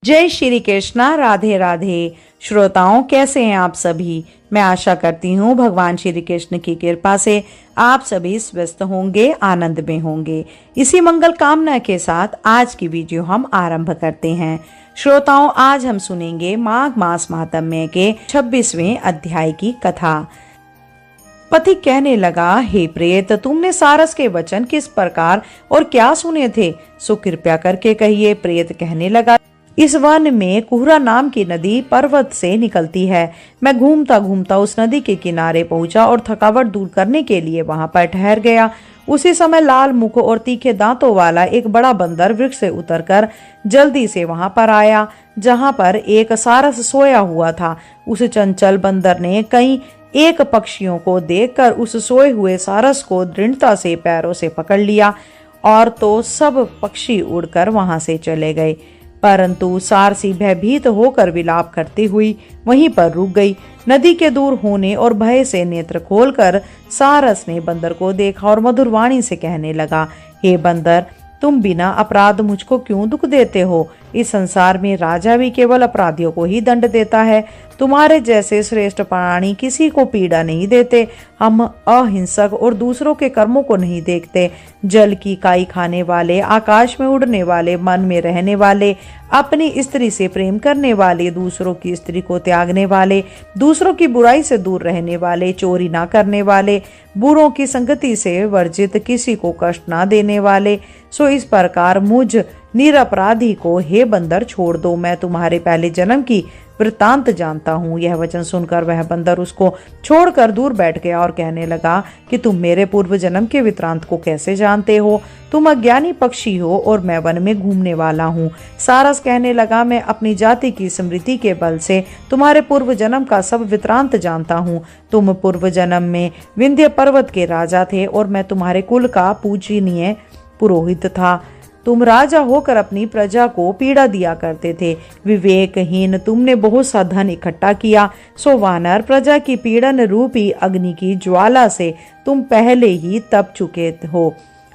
जय श्री कृष्णा। राधे राधे। श्रोताओं, कैसे हैं आप सभी। मैं आशा करती हूँ भगवान श्री कृष्ण की कृपा से आप सभी स्वस्थ होंगे, आनंद में होंगे। इसी मंगल कामना के साथ आज की वीडियो हम आरंभ करते हैं। श्रोताओं, आज हम सुनेंगे माघ मास महात्म्य के 26वें अध्याय की कथा। पथिक कहने लगा, हे प्रेत, तुमने सारस के वचन किस प्रकार और क्या सुने थे, सो कृपया करके कहिए। प्रेत कहने लगा, इस वन में कुहरा नाम की नदी पर्वत से निकलती है। मैं घूमता घूमता उस नदी के किनारे पहुंचा और थकावट दूर करने के लिए वहां पर ठहर गया। उसी समय लाल मुख और तीखे दांतों वाला एक बड़ा बंदर वृक्ष से उतरकर जल्दी से वहां पर आया जहां पर एक सारस सोया हुआ था। उस चंचल बंदर ने कई एक पक्षियों को देखकर उस सोए हुए सारस को दृढ़ता से पैरों से पकड़ लिया और तो सब पक्षी उड़कर वहां से चले गए, परंतु सारसी भयभीत होकर विलाप करती हुई वहीं पर रुक गई। नदी के दूर होने और भय से नेत्र खोलकर सारस ने बंदर को देखा और मधुर वाणी से कहने लगा, हे बंदर, तुम बिना अपराध मुझको क्यों दुख देते हो। इस संसार में राजा भी केवल अपराधियों को ही दंड देता है। तुम्हारे जैसे श्रेष्ठ प्राणी किसी को पीड़ा नहीं देते। हम अहिंसक और दूसरों के कर्मों को नहीं देखते। जल की काई खाने वाले, आकाश में उड़ने वाले, मन में रहने वाले, अपनी स्त्री से प्रेम करने वाले, दूसरों की स्त्री को त्यागने वाले, दूसरों की बुराई से दूर रहने वाले, चोरी ना करने वाले, बुरों की संगति से वर्जित, किसी को कष्ट ना देने वाले, सो इस प्रकार मुझ निरपराधी को हे बंदर छोड़ दो। मैं तुम्हारे पहले जन्म की वृत्तांत जानता हूँ। यह वचन सुनकर वह बंदर उसको छोड़कर दूर बैठ गया और कहने लगा कि तुम मेरे पूर्व जन्म के वृत्तांत को कैसे जानते हो। तुम अज्ञानी पक्षी हो और मैं वन में घूमने वाला हूँ। सारस कहने लगा, मैं अपनी जाति की स्मृति के बल से तुम्हारे पूर्व जन्म का सब वृत्तांत जानता हूँ। तुम पूर्व जन्म में विंध्य पर्वत के राजा थे और मैं तुम्हारे कुल का पूजनीय पुरोहित था। तुम राजा होकर अपनी प्रजा को पीड़ा दिया करते थे। विवेकहीन तुमने बहुत सा धन इकट्ठा किया। सो वानर, प्रजा की पीड़न रूपी अग्नि की ज्वाला से तुम पहले ही तप चुके हो।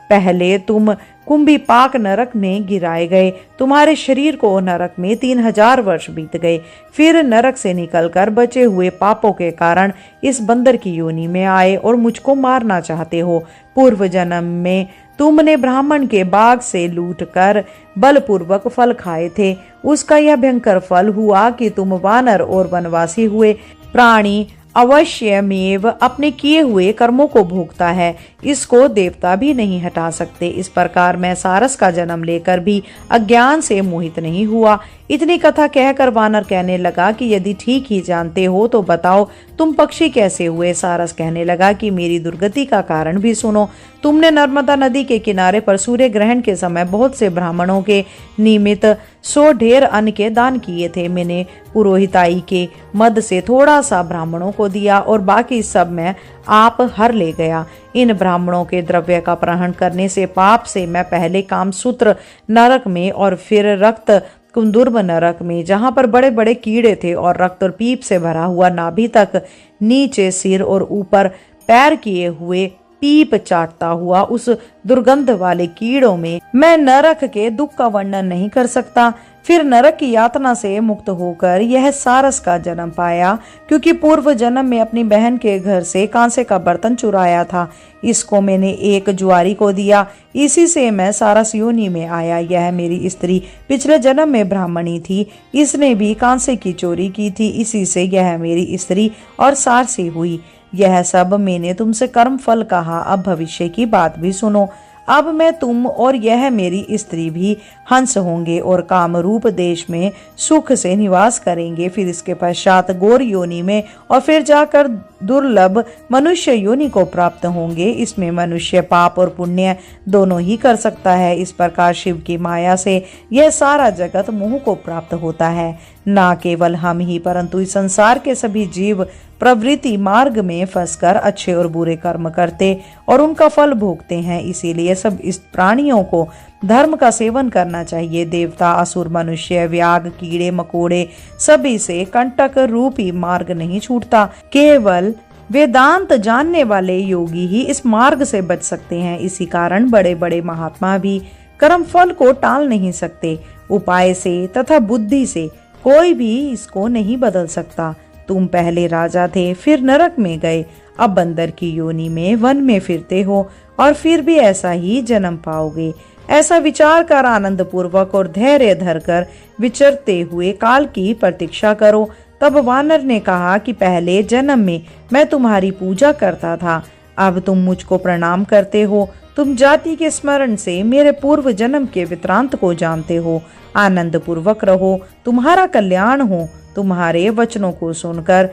पहले तुम कुंभी पाक नरक में गिराए गए। तुम्हारे शरीर को नरक में 3000 वर्ष बीत गए। फिर नरक से निकलकर बचे हुए पापों के कारण इस बंदर की योनि में आए और मुझको मारना चाहते हो। पूर्व जन्म में तुमने ब्राह्मण के बाग से लूटकर बलपूर्वक फल खाए थे। उसका यह भयंकर फल हुआ कि तुम वानर और वनवासी हुए। प्राणी अवश्यमेव अपने किए हुए कर्मों को भोगता है, इसको देवता भी नहीं हटा सकते। इस प्रकार मैं सारस का जन्म लेकर भी अज्ञान से मोहित नहीं हुआ। इतनी कथा कहकर वानर कहने लगा कि यदि ठीक ही जानते हो तो बताओ तुम पक्षी कैसे हुए। सारस कहने लगा कि मेरी दुर्गति का कारण भी सुनो। तुमने नर्मदा नदी के किनारे पर सूर्य ग्रहण के समय बहुत से ब्राह्मणों के निमित्त 100 ढेर अन्न के दान किए थे। मैंने पुरोहिताई के मद से थोड़ा सा ब्राह्मणों को दिया और बाकी सब मैं आप हर ले गया। इन ब्राह्मणों के द्रव्य का ग्रहण करने से पाप से मैं पहले कामसूत्र नरक में और फिर रक्त कुंदुर्भ नरक में, जहां पर बड़े बड़े कीड़े थे, और रक्त और पीप से भरा हुआ नाभि तक, नीचे सिर और ऊपर पैर किए हुए पीप चाटता हुआ उस दुर्गंध वाले कीड़ों में मैं नरक के दुख का वर्णन नहीं कर सकता। फिर नरक की यातना से मुक्त होकर यह सारस का जन्म पाया, क्योंकि पूर्व जन्म में अपनी बहन के घर से कांसे का बर्तन चुराया था। इसको मैंने एक जुआरी को दिया, इसी से मैं सारस योनि में आया। यह मेरी स्त्री पिछले जन्म में ब्राह्मणी थी, इसने भी कांसे की चोरी की थी, इसी से यह मेरी स्त्री और सारसी हुई। यह सब मैंने तुमसे कर्म फल कहा। अब भविष्य की बात भी सुनो। अब मैं, तुम और यह मेरी स्त्री भी हंस होंगे और कामरूप देश में सुख से निवास करेंगे। फिर इसके पश्चात गौर योनि में और फिर जाकर दुर्लभ मनुष्य योनि को प्राप्त होंगे। इसमें मनुष्य पाप और पुण्य दोनों ही कर सकता है। इस प्रकार शिव की माया से यह सारा जगत मोह को प्राप्त होता है। ना केवल हम ही परंतु इस संसार के सभी जीव प्रवृत्ति मार्ग में फंसकर अच्छे और बुरे कर्म करते और उनका फल भोगते हैं। इसीलिए सब इस प्राणियों को धर्म का सेवन करना चाहिए। देवता, असुर, मनुष्य, व्याग, कीड़े मकोड़े सभी से कंटक रूपी मार्ग नहीं छूटता। केवल वेदांत जानने वाले योगी ही इस मार्ग से बच सकते हैं। इसी कारण बड़े बड़े महात्मा भी कर्म फल को टाल नहीं सकते। उपाय से तथा बुद्धि से कोई भी इसको नहीं बदल सकता। तुम पहले राजा थे, फिर नरक में गए, अब बंदर की योनि में वन में फिरते हो और फिर भी ऐसा ही जन्म पाओगे। ऐसा विचार कर आनंद पूर्वक और धैर्य धरकर विचरते हुए काल की प्रतीक्षा करो। तब वानर ने कहा कि पहले जन्म में मैं तुम्हारी पूजा करता था, अब तुम मुझको प्रणाम करते हो। तुम जाति के स्मरण से मेरे पूर्व जन्म के वृत्तांत को जानते हो। आनंद पूर्वक रहो, तुम्हारा कल्याण हो। तुम्हारे वचनों को सुनकर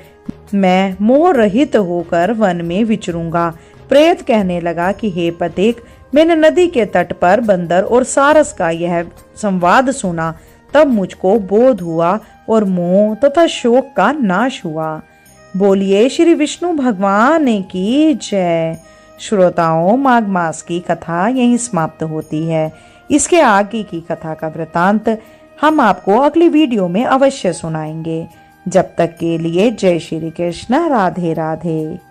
मैं मोह रहित होकर वन में विचरूंगा। प्रेत कहने लगा कि हे पथिक, मैंने नदी के तट पर बंदर और सारस का यह संवाद सुना, तब मुझको बोध हुआ और मोह तथा शोक का नाश हुआ। बोलिए श्री विष्णु भगवान की जय। श्रोताओं, माघ मास की कथा यहीं समाप्त होती है। इसके आगे की कथा का वृतांत हम आपको अगली वीडियो में अवश्य सुनाएंगे। जब तक के लिए जय श्री कृष्ण, राधे राधे।